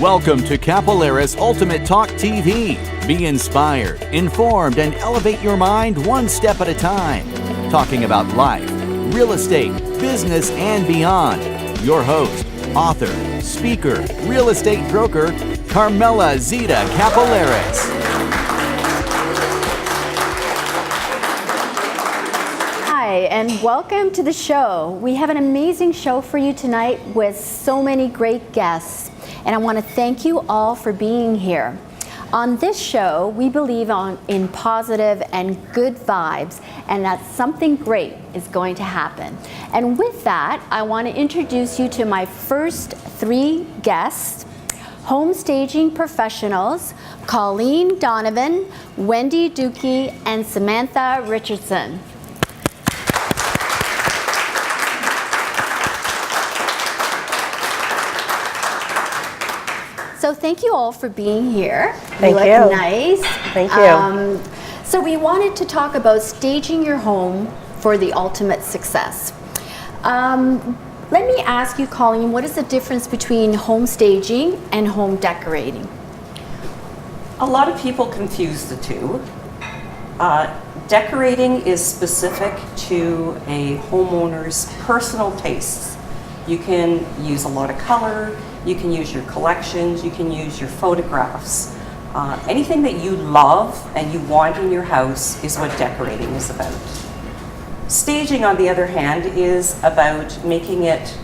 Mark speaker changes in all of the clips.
Speaker 1: Welcome to Kapeleris Ultimate Talk TV. Be inspired, informed, and elevate your mind one step at a time. Talking about life, real estate, business, and beyond. Your host, author, speaker, real estate broker, Carmela Zita Kapeleris.
Speaker 2: Hi, and welcome to the show. We have an amazing show for you tonight with so many great guests, and I want to thank you all for being here. On this show, we believe in positive and good vibes, and that something great is going to happen. And with that, I want to introduce you to my first three guests, home staging professionals, Colleen Donovan, Wendy Dukey, and Samantha Richardson. So thank you all for being here.
Speaker 3: Thank you.
Speaker 2: You look nice.
Speaker 3: Thank you.
Speaker 2: So we wanted to talk about staging your home for the ultimate success. Let me ask you, Colleen, what is the difference between home staging and home decorating?
Speaker 4: A lot of people confuse the two. Decorating is specific to a homeowner's personal tastes. You can use a lot of color, you can use your collections, you can use your photographs. Anything that you love and you want in your house is what decorating is about. Staging, on the other hand, is about making it,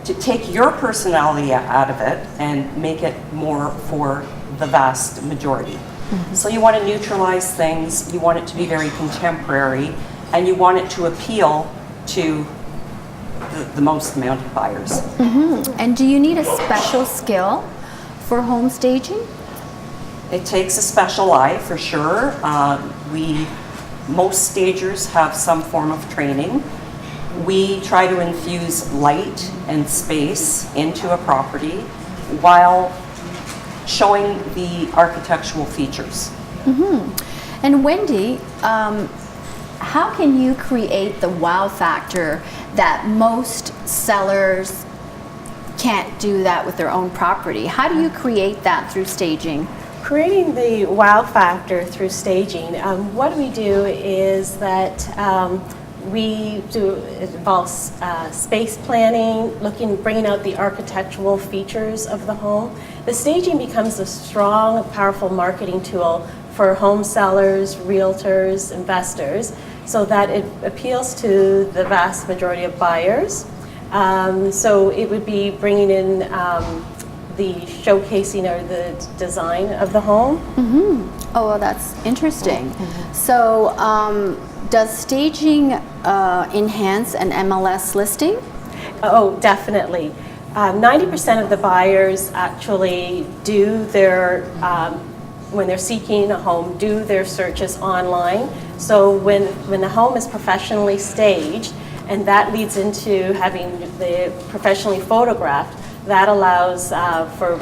Speaker 4: to take your personality out of it and make it more for the vast majority. Mm-hmm. So you want to neutralize things, you want it to be very contemporary, and you want it to appeal to the most amount of buyers.
Speaker 2: Mm-hmm. And do you need a special skill for home staging?
Speaker 4: It takes a special eye for sure. Most stagers have some form of training. We try to infuse light and space into a property while showing the architectural features.
Speaker 2: Mm-hmm. And Wendy, how can you create the wow factor that most sellers can't do that with their own property? How do you create that through staging?
Speaker 3: Creating the wow factor through staging, what we do is that it involves space planning, bringing out the architectural features of the home. The staging becomes a strong, powerful marketing tool for home sellers, realtors, investors, so that it appeals to the vast majority of buyers. So it would be bringing in the showcasing or the design of the home.
Speaker 2: Mm-hmm. Oh, well, that's interesting. Mm-hmm. So does staging enhance an MLS listing?
Speaker 3: Oh, definitely. 90% of the buyers actually do their, when they're seeking a home, do their searches online. So when the home is professionally staged, and that leads into having the professionally photographed, that allows for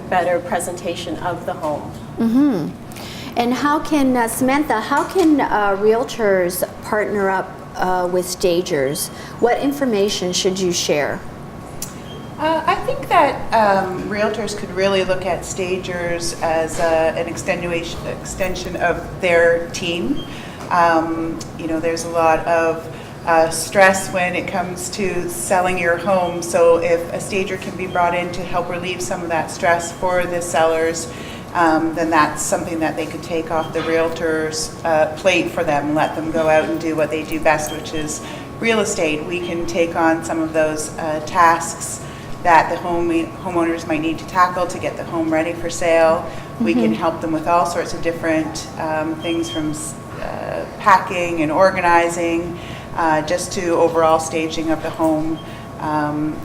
Speaker 3: better presentation of the home.
Speaker 2: Mm-hmm. And how can, Samantha, how can realtors partner up with stagers? What information should you share?
Speaker 5: I think that realtors could really look at stagers as an extension of their team. There's a lot of stress when it comes to selling your home, so if a stager can be brought in to help relieve some of that stress for the sellers, then that's something that they could take off the realtor's plate for them, let them go out and do what they do best, which is real estate. We can take on some of those tasks that the homeowners might need to tackle to get the home ready for sale. Mm-hmm. We can help them with all sorts of different things, from packing and organizing, just to overall staging of the home.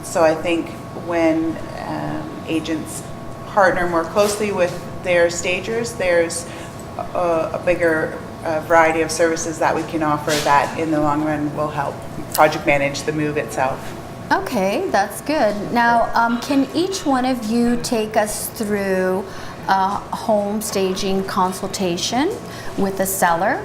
Speaker 5: So I think when agents partner more closely with their stagers, there's a bigger variety of services that we can offer that in the long run will help project manage the move itself.
Speaker 2: Okay, that's good. Now, can each one of you take us through a home staging consultation with a seller?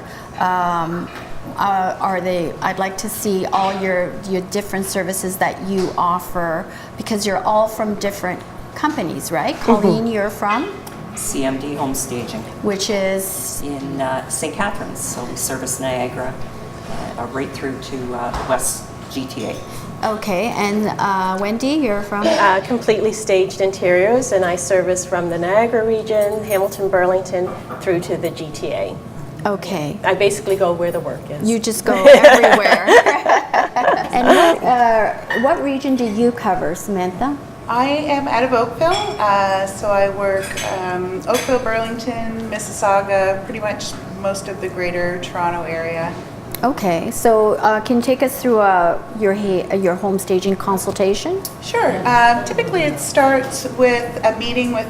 Speaker 2: I'd like to see all your different services that you offer, because you're all from different companies, right? Colleen, you're from,
Speaker 4: CMD Home Staging
Speaker 2: which is,
Speaker 4: in St. Catharines, so we service Niagara right through to the West GTA.
Speaker 2: okay, and Wendy, you're from?
Speaker 3: Completely staged interiors, and I service from the Niagara region, Hamilton, Burlington, through to the GTA.
Speaker 2: Okay.
Speaker 3: I basically go where the work is.
Speaker 2: You just go everywhere. And what region do you cover, Samantha?
Speaker 5: I am out of Oakville, so I work Oakville, Burlington, Mississauga, pretty much most of the greater Toronto area.
Speaker 2: Okay, so can you take us through your home staging consultation?
Speaker 5: Sure. Typically it starts with a meeting with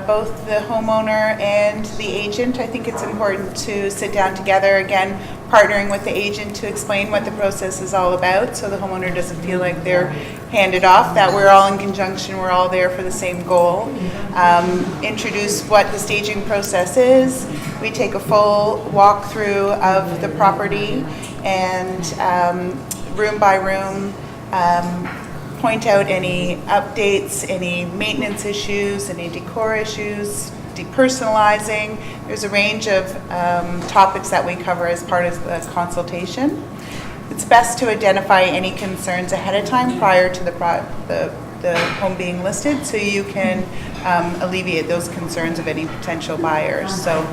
Speaker 5: both the homeowner and the agent. I think it's important to sit down together, again, partnering with the agent to explain what the process is all about so the homeowner doesn't feel like they're handed off, that we're all in conjunction, we're all there for the same goal. Introduce what the staging process is. We take a full walkthrough of the property and room by room point out any updates, any maintenance issues, any decor issues, depersonalizing. There's a range of topics that we cover as part of the consultation. It's best to identify any concerns ahead of time prior to the home being listed so you can alleviate those concerns of any potential buyers. So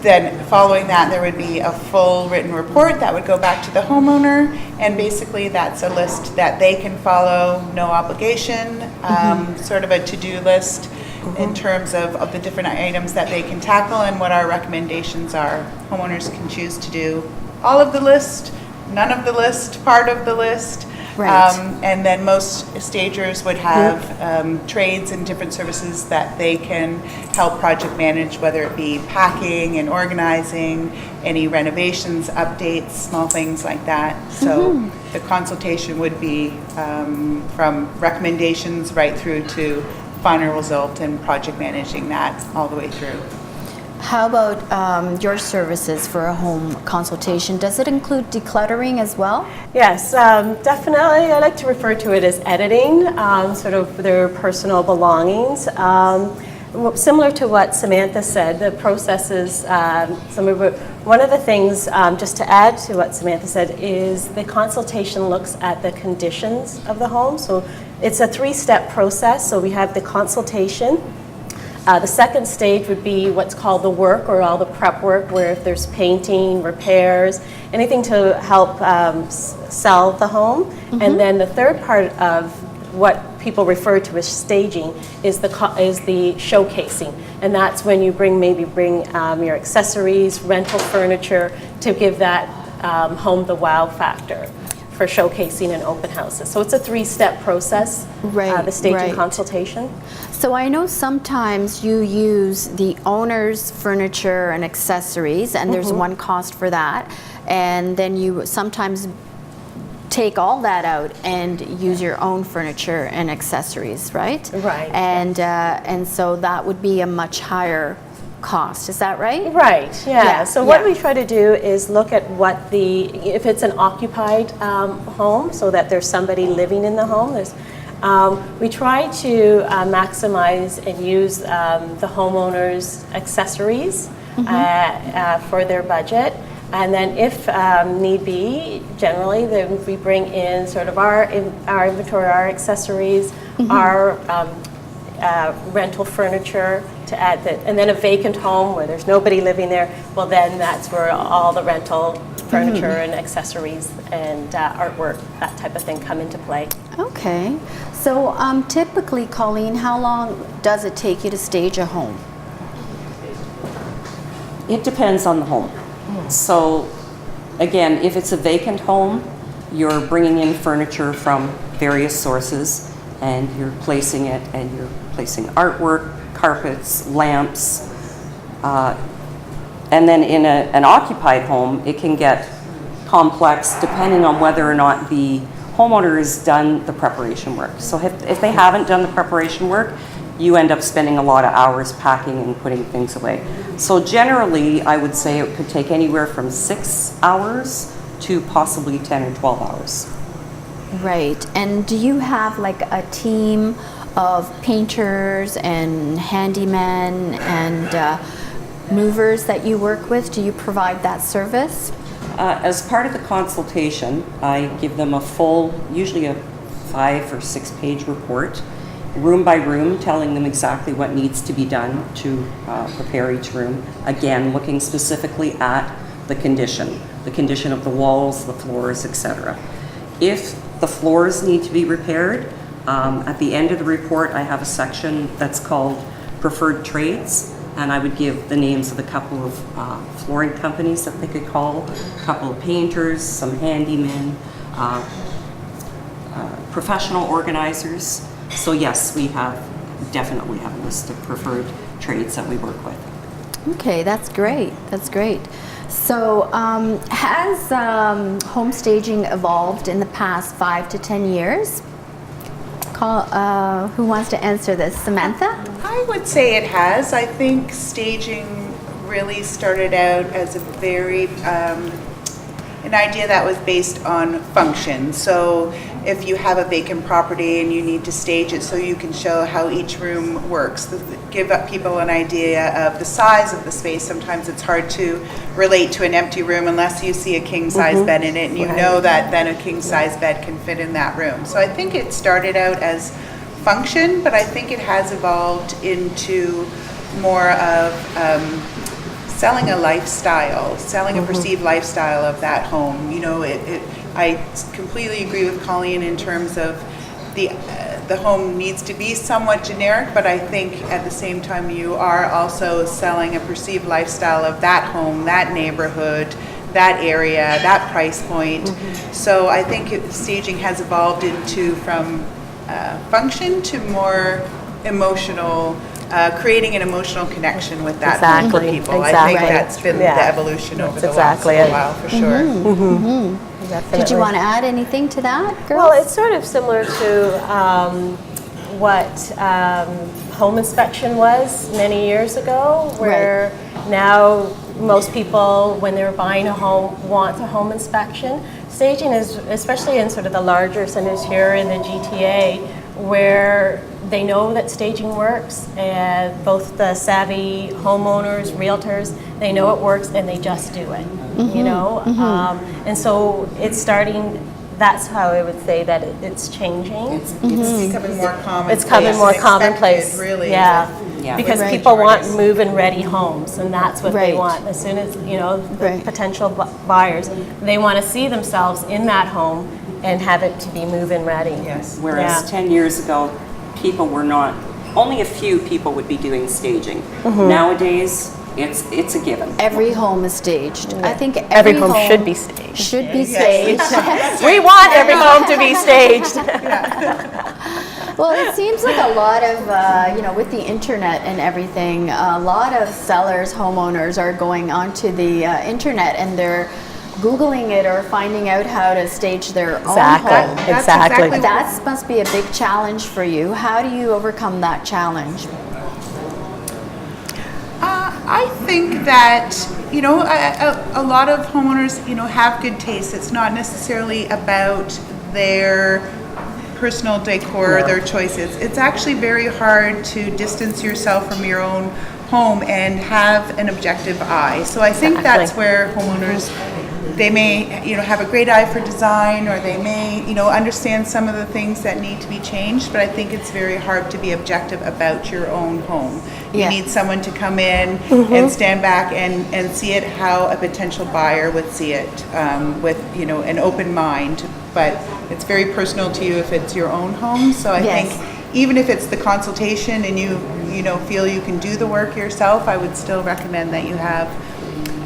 Speaker 5: then following that, there would be a full written report that would go back to the homeowner, and basically that's a list that they can follow, no obligation, sort of a to-do list in terms of the different items that they can tackle and what our recommendations are. Homeowners can choose to do all of the list, none of the list, part of the list.
Speaker 2: Right.
Speaker 5: And then most stagers would have trades and different services that they can help project manage, whether it be packing and organizing, any renovations, updates, small things like that. So the consultation would be from recommendations right through to final result and project managing that all the way through.
Speaker 2: How about your services for a home consultation? Does it include decluttering as well?
Speaker 3: Yes, definitely. I like to refer to it as editing, sort of their personal belongings. Similar to what Samantha said, the process is, one of the things, just to add to what Samantha said, is the consultation looks at the conditions of the home. So it's a 3-step process. So we have the consultation. The second stage would be what's called the work, or all the prep work, where if there's painting, repairs, anything to help sell the home. And then the third part of what people refer to as staging is the showcasing, and that's when you bring your accessories, rental furniture to give that home the wow factor for showcasing in open houses. So it's a 3-step process, the staging consultation.
Speaker 2: So I know sometimes you use the owner's furniture and accessories, and there's one cost for that, and then you sometimes take all that out and use your own furniture and accessories, right?
Speaker 3: Right.
Speaker 2: And so that would be a much higher cost. Is that right?
Speaker 3: Right. Yeah.
Speaker 2: Yeah,
Speaker 3: So what
Speaker 2: yeah.
Speaker 3: we try to do is look at if it's an occupied home, so that there's somebody living in the home. We try to maximize and use the homeowner's accessories for their budget. And then if need be, generally, then we bring in sort of our inventory, our accessories, our rental furniture to add that. And then a vacant home where there's nobody living there, well then that's where all the rental furniture and accessories and artwork, that type of thing, come into play.
Speaker 2: Okay. So typically, Colleen, how long does it take you to stage a home?
Speaker 4: It depends on the home. So again, if it's a vacant home, you're bringing in furniture from various sources and you're placing it, and you're placing artwork, carpets, lamps. And then in an occupied home, it can get complex depending on whether or not the homeowner has done the preparation work. So if they haven't done the preparation work, you end up spending a lot of hours packing and putting things away. So generally, I would say it could take anywhere from 6 hours to possibly 10 or 12 hours.
Speaker 2: Right. And do you have like a team of painters and handymen and movers that you work with? Do you provide that service?
Speaker 4: As part of the consultation, I give them a full, usually a 5 or 6 page report, room by room, telling them exactly what needs to be done to prepare each room. Again, looking specifically at the condition of the walls, the floors, etc. If the floors need to be repaired, at the end of the report, I have a section that's called Preferred Trades, and I would give the names of a couple of flooring companies that they could call, a couple of painters, some handymen, professional organizers. So yes, we definitely have a list of preferred trades that we work with.
Speaker 2: Okay, that's great. That's great. So has home staging evolved in the past 5 to 10 years? Who wants to answer this? Samantha?
Speaker 5: I would say it has. I think staging really started out as a very an idea that was based on function. So if you have a vacant property and you need to stage it so you can show how each room works, give people an idea of the size of the space. Sometimes it's hard to relate to an empty room unless you see a king-size bed in it, and you know that then a king-size bed can fit in that room. So I think it started out as function, but I think it has evolved into more of selling a lifestyle, selling a perceived lifestyle of that home. You know, I completely agree with Colleen in terms of the home needs to be somewhat generic, but I think at the same time you are also selling a perceived lifestyle of that home, that neighborhood, that area, that price point. So I think staging has evolved from function to more emotional, creating an emotional connection with that home for people. I think that's been the evolution over the last while for sure.
Speaker 2: Did you want to add anything to that, girls?
Speaker 3: Well, it's sort of similar to what home inspection was many years ago, where now most people, when they're buying a home, want a home inspection. Staging is, especially in sort of the larger centers here in the GTA, where they know that staging works, and both the savvy homeowners, realtors, they know it works and they just do it, you know? And so it's starting, that's how I would say that it's changing.
Speaker 5: It's becoming more commonplace.
Speaker 3: It's becoming more commonplace,
Speaker 5: really.
Speaker 3: yeah. Because people want move-in ready homes, and that's what they want. As soon as, you know, the potential buyers, they want to see themselves in that home and have it to be move-in ready.
Speaker 5: Yes.
Speaker 4: Whereas 10 years ago, people were not, only a few people would be doing staging. Nowadays, it's a given.
Speaker 2: Every home is staged. I think
Speaker 3: Every home should be staged.
Speaker 2: Should be staged.
Speaker 3: We want every home to be staged.
Speaker 2: Well, it seems like a lot of, you know, with the internet and everything, a lot of sellers, homeowners are going onto the internet and they're Googling it or finding out how to stage their own home.
Speaker 3: Exactly.
Speaker 2: That must be a big challenge for you. How do you overcome that challenge?
Speaker 5: I think that, you know, a lot of homeowners, you know, have good taste. It's not necessarily about their personal decor, their choices. It's actually very hard to distance yourself from your own home and have an objective eye. So I think that's where homeowners, they may, you know, have a great eye for design, or they may, you know, understand some of the things that need to be changed, but I think it's very hard to be objective about your own home. You need someone to come in and stand back and see it how a potential buyer would see it, with, you know, an open mind, but it's very personal to you if it's your own home. So I think even if it's the consultation and you know, feel you can do the work yourself, I would still recommend that you have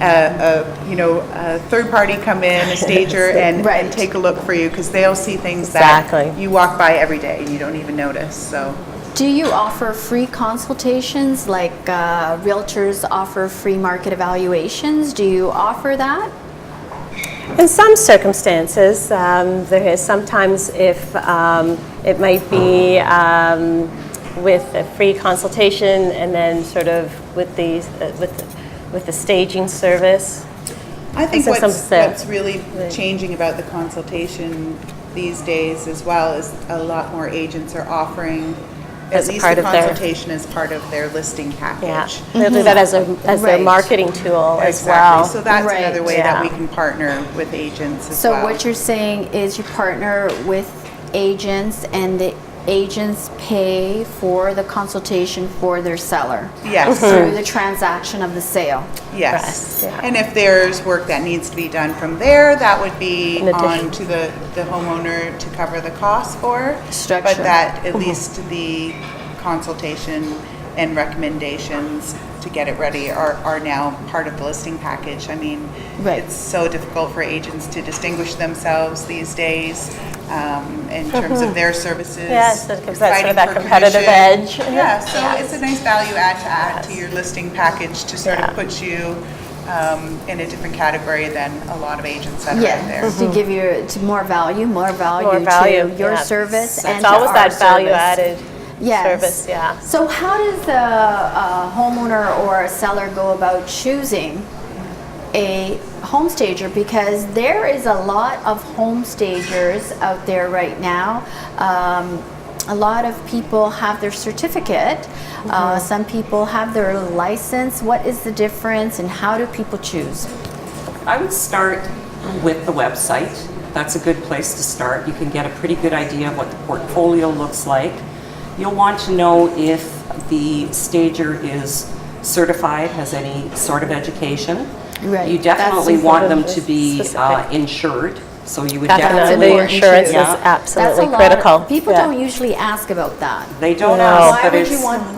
Speaker 5: a third party come in, a stager, and take a look for you, because they'll see things that you walk by every day and you don't even notice. So,
Speaker 2: do you offer free consultations like realtors offer free market evaluations? Do you offer that?
Speaker 3: In some circumstances, there is sometimes if it might be with a free consultation, and then sort of with the staging service.
Speaker 5: I think what's really changing about the consultation these days as well is a lot more agents are offering
Speaker 3: As
Speaker 5: at least
Speaker 3: part
Speaker 5: the
Speaker 3: of their-
Speaker 5: consultation as part of their listing package.
Speaker 3: Yeah, they'll do that as their
Speaker 2: Right.
Speaker 3: marketing tool as
Speaker 5: Exactly.
Speaker 3: well.
Speaker 5: So that's
Speaker 2: Right.
Speaker 5: another way
Speaker 3: Yeah.
Speaker 5: that we can partner with agents as
Speaker 2: So
Speaker 5: well.
Speaker 2: what you're saying is you partner with agents and the agents pay for the consultation for their seller
Speaker 5: Yes.
Speaker 2: through the transaction of the sale.
Speaker 5: Yes.
Speaker 3: Correct, yeah.
Speaker 5: And if there's work that needs to be done from there, that would be
Speaker 3: In addition.
Speaker 5: on to the homeowner to cover the cost for.
Speaker 2: Structure.
Speaker 5: But that at least the consultation and recommendations to get it ready are now part of the listing package. I mean,
Speaker 2: Right.
Speaker 5: it's so difficult for agents to distinguish themselves these days in terms of their services.
Speaker 3: Yes, that gives that sort
Speaker 5: fighting
Speaker 3: of that
Speaker 5: for
Speaker 3: competitive
Speaker 5: commission.
Speaker 3: edge.
Speaker 5: Yeah, so
Speaker 3: Yes.
Speaker 5: it's a nice value add to add to your listing package to sort
Speaker 3: Yeah.
Speaker 5: of put you in a different category than a lot of agents that are out
Speaker 2: Yeah,
Speaker 5: there.
Speaker 2: to give you to more value
Speaker 3: More value,
Speaker 2: to your
Speaker 3: yeah.
Speaker 2: service and
Speaker 3: It's
Speaker 2: to
Speaker 3: always
Speaker 2: our
Speaker 3: that value
Speaker 2: service.
Speaker 3: added
Speaker 2: Yes.
Speaker 3: service, yeah.
Speaker 2: So how does a homeowner or a seller go about choosing a home stager? Because there is a lot of home stagers out there right now. A lot of people have their certificate. Some people have their license. What is the difference and how do people choose?
Speaker 4: I would start with the website. That's a good place to start. You can get a pretty good idea of what the portfolio looks like. You'll want to know if the stager is certified, has any sort of education.
Speaker 2: Right.
Speaker 4: You definitely
Speaker 2: That's
Speaker 4: want them
Speaker 3: important.
Speaker 4: to be
Speaker 3: Specific.
Speaker 4: insured. So you would
Speaker 3: Definitely,
Speaker 4: definitely,
Speaker 3: the
Speaker 2: important
Speaker 3: insurance
Speaker 2: too.
Speaker 3: is
Speaker 4: Yeah.
Speaker 3: absolutely
Speaker 2: That's a
Speaker 3: critical.
Speaker 2: Lot of, people
Speaker 3: Yeah.
Speaker 2: don't usually ask about that.
Speaker 4: they don't
Speaker 3: No.
Speaker 4: ask,
Speaker 2: Why
Speaker 4: but
Speaker 2: would
Speaker 4: it's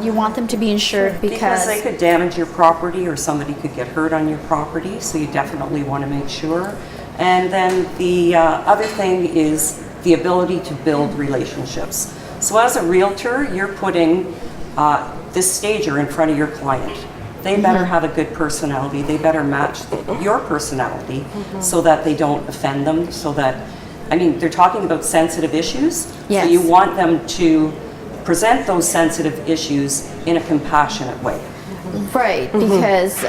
Speaker 2: you want them to be insured?
Speaker 4: because they could damage your property or somebody could get hurt on your property. So you definitely want to make sure. And then the other thing is the ability to build relationships. So as a realtor, you're putting this stager in front of your client. They better have a good personality. They better match your personality so that they don't offend them. So that, I mean, they're talking about sensitive issues.
Speaker 2: Yes.
Speaker 4: So you want them to present those sensitive issues in a compassionate way.
Speaker 2: Right, because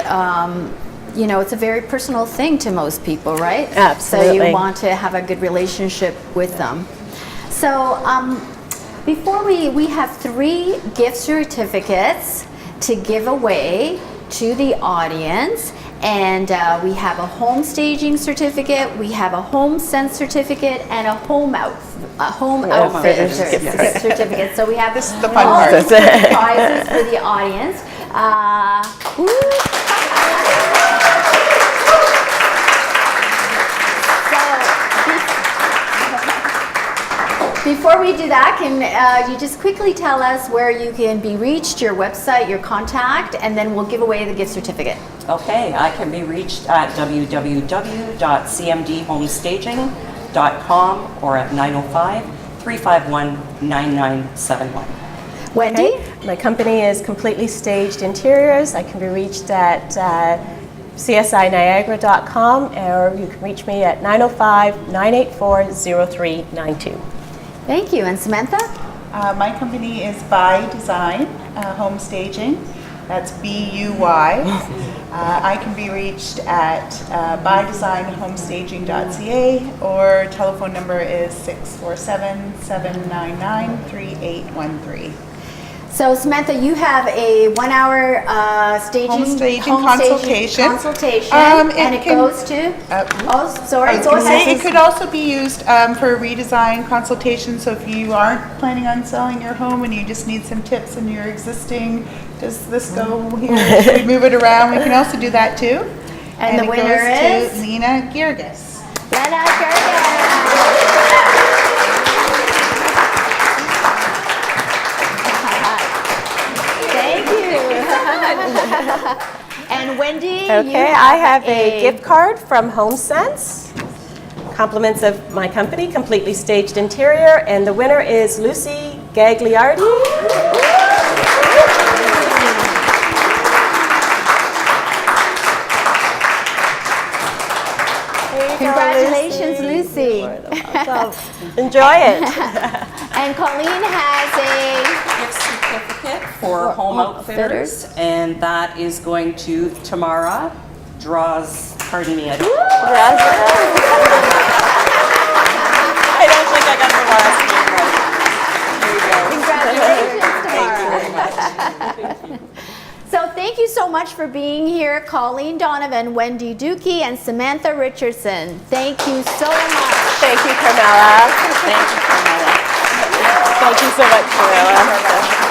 Speaker 2: you know, it's a very personal thing to most people, right? So
Speaker 3: Absolutely.
Speaker 2: you want to have a good relationship with them. So before we have 3 gift certificates to give away to the audience. And we have a home staging certificate, we have a home sense certificate, and a home outfit certificate. So we have
Speaker 5: This is the fun
Speaker 2: all
Speaker 5: part.
Speaker 2: these different prizes for the audience. Woo. Before we do that, can you just quickly tell us where you can be reached, your website, your contact, and then we'll give away the gift certificate.
Speaker 4: Okay, I can be reached at www.cmdhomestaging.com or at 905-351-9971.
Speaker 2: Wendy?
Speaker 3: Okay. My company is Completely Staged Interiors. I can be reached at csiniagara.com, or you can reach me at 905-984-0392.
Speaker 2: Thank you. And Samantha?
Speaker 5: My company is By Design Home Staging. That's B-U-Y. I can be reached at bydesignhomestaging.ca, or telephone number is 647-799-3813.
Speaker 2: So Samantha, you have a 1-hour staging
Speaker 5: Home staging
Speaker 2: consultation,
Speaker 5: Um,
Speaker 2: and it
Speaker 5: can-
Speaker 2: goes to. Oh,
Speaker 5: I
Speaker 2: sorry.
Speaker 5: was
Speaker 2: Go
Speaker 5: gonna say,
Speaker 2: ahead.
Speaker 5: it could also be used for redesign consultation. So if you aren't planning on selling your home and you just need some tips in your existing, does this go here? Should we move it around? We can also do that too.
Speaker 2: And the
Speaker 5: it
Speaker 2: winner
Speaker 5: goes
Speaker 2: is?
Speaker 5: to Lena Girgis.
Speaker 2: Lena Gergen. Thank you. And Wendy, you
Speaker 3: Okay, I have a gift card from HomeSense. Compliments of my company, Completely Staged Interior, and the winner is Lucy Gagliardi.
Speaker 2: Congratulations, Lucy.
Speaker 3: Enjoy it.
Speaker 2: And Colleen has
Speaker 4: Gift certificate for home outfitters, and that is going to Tamara Draws, pardon me, I don't
Speaker 3: I don't think
Speaker 2: thank you so much for being here, Colleen Donovan, Wendy Dukey, and Samantha Richardson. Thank you so much.
Speaker 3: Thank you, Carmela. Thank you, Carmela. Thank you so much, Carmela.